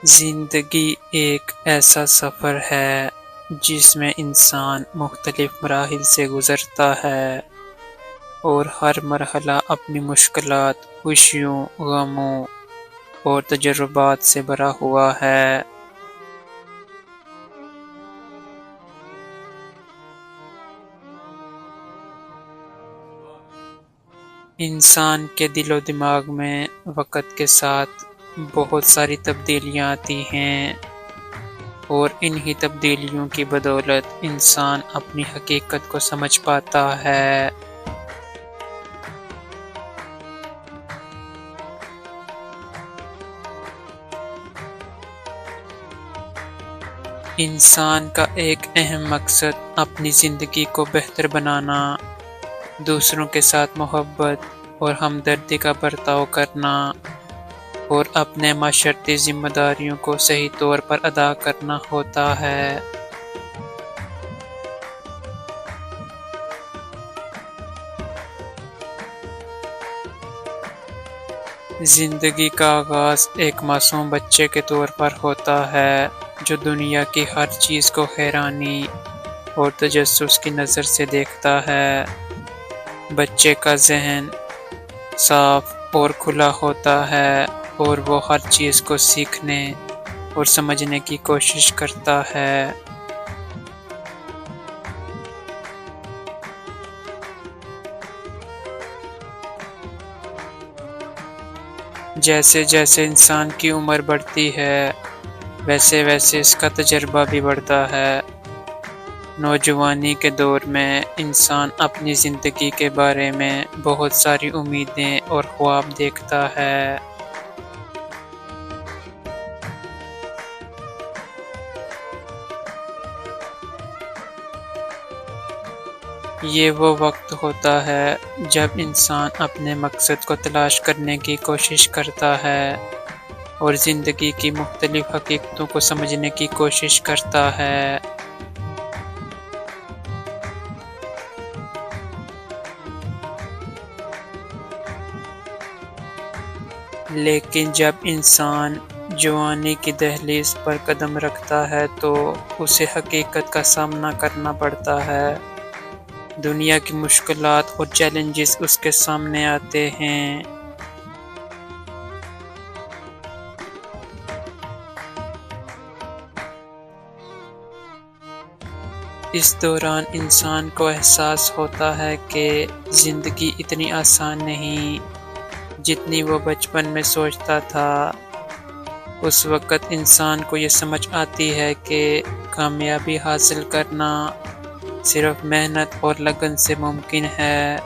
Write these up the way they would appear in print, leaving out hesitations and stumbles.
زندگی ایک ایسا سفر ہے جس میں انسان مختلف مراحل سے گزرتا ہے اور ہر مرحلہ اپنی مشکلات، خوشیوں، غموں اور تجربات سے بھرا ہوا ہے۔ انسان کے دل و دماغ میں وقت کے ساتھ بہت ساری تبدیلیاں آتی ہیں اور انہی تبدیلیوں کی بدولت انسان اپنی حقیقت کو سمجھ پاتا ہے۔ انسان کا ایک اہم مقصد اپنی زندگی کو بہتر بنانا، دوسروں کے ساتھ محبت اور ہمدردی کا برتاؤ کرنا اور اپنے معاشرتی ذمہ داریوں کو صحیح طور پر ادا کرنا ہوتا ہے۔ زندگی کا آغاز ایک معصوم بچے کے طور پر ہوتا ہے جو دنیا کی ہر چیز کو حیرانی اور تجسس کی نظر سے دیکھتا ہے۔ بچے کا ذہن صاف اور کھلا ہوتا ہے اور وہ ہر چیز کو سیکھنے اور سمجھنے کی کوشش کرتا ہے۔ جیسے جیسے انسان کی عمر بڑھتی ہے ویسے ویسے اس کا تجربہ بھی بڑھتا ہے۔ نوجوانی کے دور میں انسان اپنی زندگی کے بارے میں بہت ساری امیدیں اور خواب دیکھتا ہے۔ یہ وہ وقت ہوتا ہے جب انسان اپنے مقصد کو تلاش کرنے کی کوشش کرتا ہے اور زندگی کی مختلف حقیقتوں کو سمجھنے کی کوشش کرتا ہے۔ لیکن جب انسان جوانی کی دہلیز پر قدم رکھتا ہے تو اسے حقیقت کا سامنا کرنا پڑتا ہے۔ دنیا کی مشکلات اور چیلنجز اس کے سامنے آتے ہیں۔ اس دوران انسان کو احساس ہوتا ہے کہ زندگی اتنی آسان نہیں جتنی وہ بچپن میں سوچتا تھا۔ اس وقت انسان کو یہ سمجھ آتی ہے کہ کامیابی حاصل کرنا صرف محنت اور لگن سے ممکن ہے۔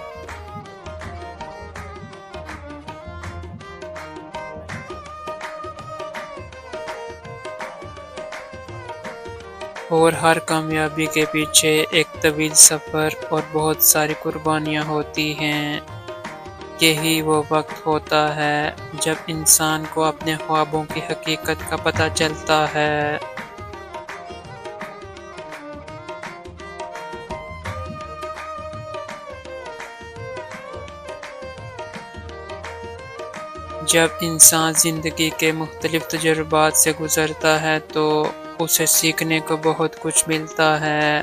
اور ہر کامیابی کے پیچھے ایک طویل سفر اور بہت ساری قربانیاں ہوتی ہیں۔ یہی وہ وقت ہوتا ہے جب انسان کو اپنے خوابوں کی حقیقت کا پتہ چلتا ہے۔ جب انسان زندگی کے مختلف تجربات سے گزرتا ہے تو اسے سیکھنے کو بہت کچھ ملتا ہے۔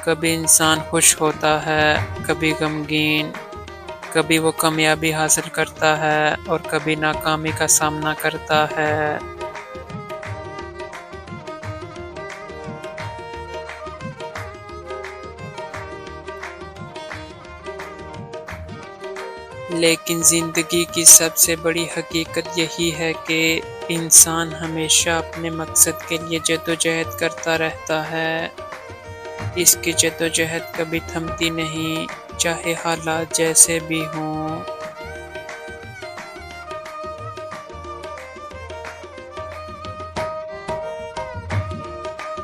کبھی انسان خوش ہوتا ہے، کبھی غمگین، کبھی وہ کامیابی حاصل کرتا ہے اور کبھی ناکامی کا سامنا کرتا ہے۔ لیکن زندگی کی سب سے بڑی حقیقت یہی ہے کہ انسان ہمیشہ اپنے مقصد کے لیے جدوجہد کرتا رہتا ہے۔ اس کی جدوجہد کبھی تھمتی نہیں، چاہے حالات جیسے بھی ہوں۔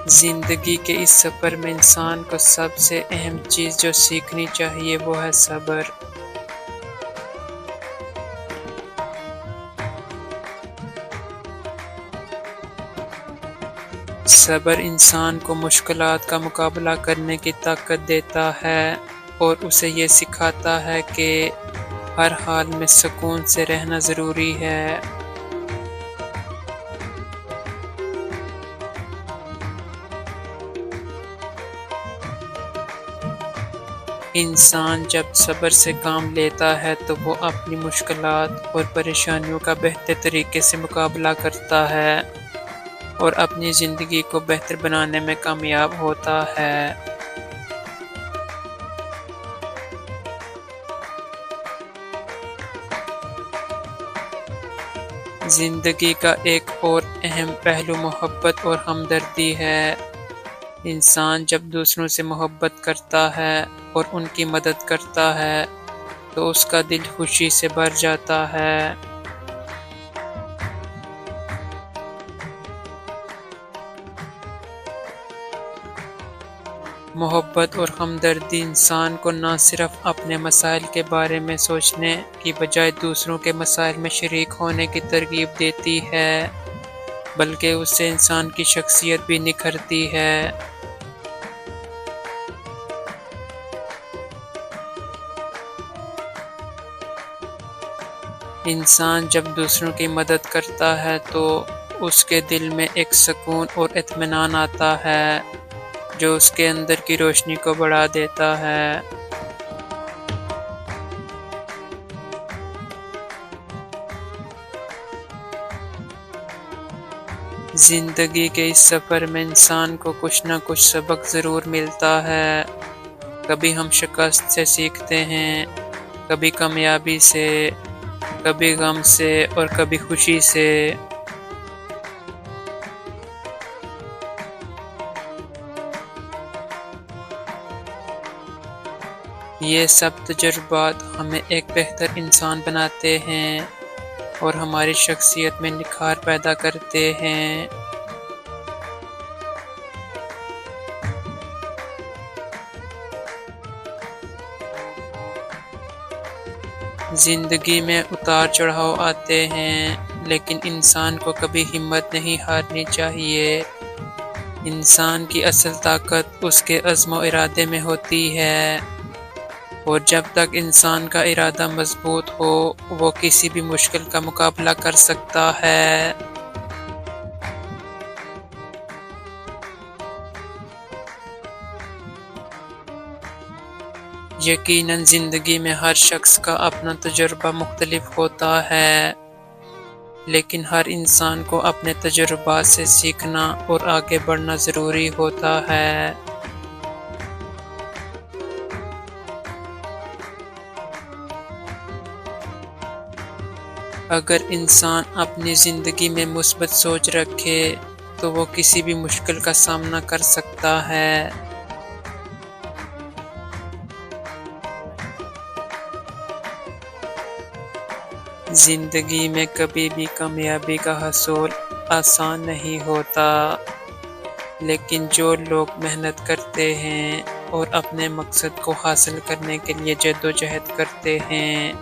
زندگی کے اس سفر میں انسان کو سب سے اہم چیز جو سیکھنی چاہیے وہ ہے صبر۔ صبر انسان کو مشکلات کا مقابلہ کرنے کی طاقت دیتا ہے اور اسے یہ سکھاتا ہے کہ ہر حال میں سکون سے رہنا ضروری ہے۔ انسان جب صبر سے کام لیتا ہے تو وہ اپنی مشکلات اور پریشانیوں کا بہتر طریقے سے مقابلہ کرتا ہے اور اپنی زندگی کو بہتر بنانے میں کامیاب ہوتا ہے۔ زندگی کا ایک اور اہم پہلو محبت اور ہمدردی ہے۔ انسان جب دوسروں سے محبت کرتا ہے اور ان کی مدد کرتا ہے تو اس کا دل خوشی سے بھر جاتا ہے۔ محبت اور ہمدردی انسان کو نہ صرف اپنے مسائل کے بارے میں سوچنے کی بجائے دوسروں کے مسائل میں شریک ہونے کی ترغیب دیتی ہے، بلکہ اس سے انسان کی شخصیت بھی نکھرتی ہے۔ انسان جب دوسروں کی مدد کرتا ہے تو اس کے دل میں ایک سکون اور اطمینان آتا ہے جو اس کے اندر کی روشنی کو بڑھا دیتا ہے۔ زندگی کے اس سفر میں انسان کو کچھ نہ کچھ سبق ضرور ملتا ہے۔ کبھی ہم شکست سے سیکھتے ہیں، کبھی کامیابی سے، کبھی غم سے اور کبھی خوشی سے۔ یہ سب تجربات ہمیں ایک بہتر انسان بناتے ہیں اور ہماری شخصیت میں نکھار پیدا کرتے ہیں۔ زندگی میں اتار چڑھاؤ آتے ہیں، لیکن انسان کو کبھی ہمت نہیں ہارنی چاہیے۔ انسان کی اصل طاقت اس کے عزم و ارادے میں ہوتی ہے، اور جب تک انسان کا ارادہ مضبوط ہو وہ کسی بھی مشکل کا مقابلہ کر سکتا ہے۔ یقیناً زندگی میں ہر شخص کا اپنا تجربہ مختلف ہوتا ہے، لیکن ہر انسان کو اپنے تجربات سے سیکھنا اور آگے بڑھنا ضروری ہوتا ہے۔ اگر انسان اپنی زندگی میں مثبت سوچ رکھے تو وہ کسی بھی مشکل کا سامنا کر سکتا ہے۔ زندگی میں کبھی بھی کامیابی کا حصول آسان نہیں ہوتا، لیکن جو لوگ محنت کرتے ہیں اور اپنے مقصد کو حاصل کرنے کے لیے جدوجہد کرتے ہیں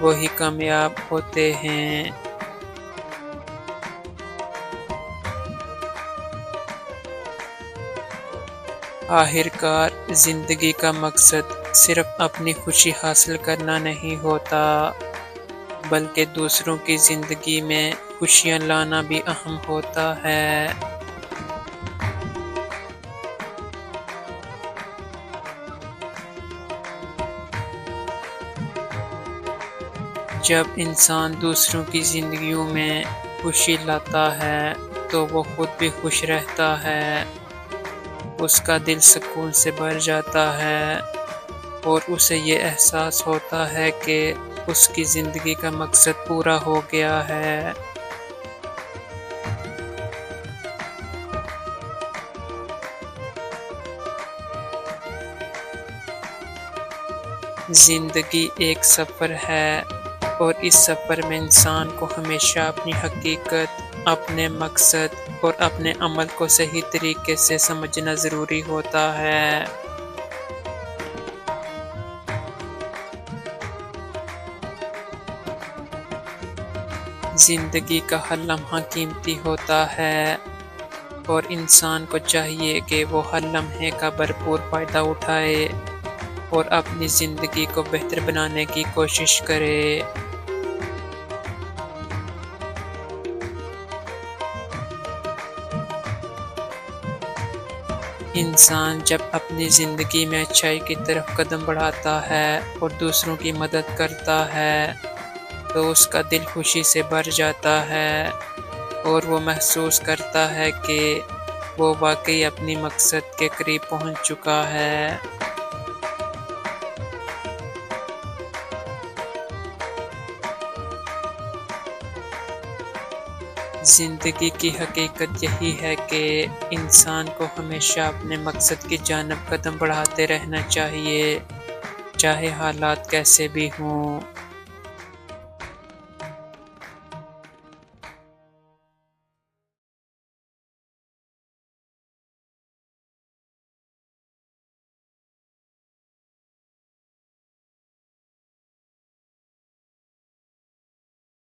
وہی کامیاب ہوتے ہیں۔ آخرکار زندگی کا مقصد صرف اپنی خوشی حاصل کرنا نہیں ہوتا، بلکہ دوسروں کی زندگی میں خوشیاں لانا بھی اہم ہوتا ہے۔ جب انسان دوسروں کی زندگیوں میں خوشی لاتا ہے تو وہ خود بھی خوش رہتا ہے، اس کا دل سکون سے بھر جاتا ہے اور اسے یہ احساس ہوتا ہے کہ اس کی زندگی کا مقصد پورا ہو گیا ہے۔ زندگی ایک سفر ہے اور اس سفر میں انسان کو ہمیشہ اپنی حقیقت، اپنے مقصد اور اپنے عمل کو صحیح طریقے سے سمجھنا ضروری ہوتا ہے۔ زندگی کا ہر لمحہ قیمتی ہوتا ہے اور انسان کو چاہیے کہ وہ ہر لمحے کا بھرپور فائدہ اٹھائے اور اپنی زندگی کو بہتر بنانے کی کوشش کرے۔ انسان جب اپنی زندگی میں اچھائی کی طرف قدم بڑھاتا ہے اور دوسروں کی مدد کرتا ہے تو اس کا دل خوشی سے بھر جاتا ہے اور وہ محسوس کرتا ہے کہ وہ واقعی اپنی مقصد کے قریب پہنچ چکا ہے۔ زندگی کی حقیقت یہی ہے کہ انسان کو ہمیشہ اپنے مقصد کی جانب قدم بڑھاتے رہنا چاہیے، چاہے حالات کیسے بھی ہوں۔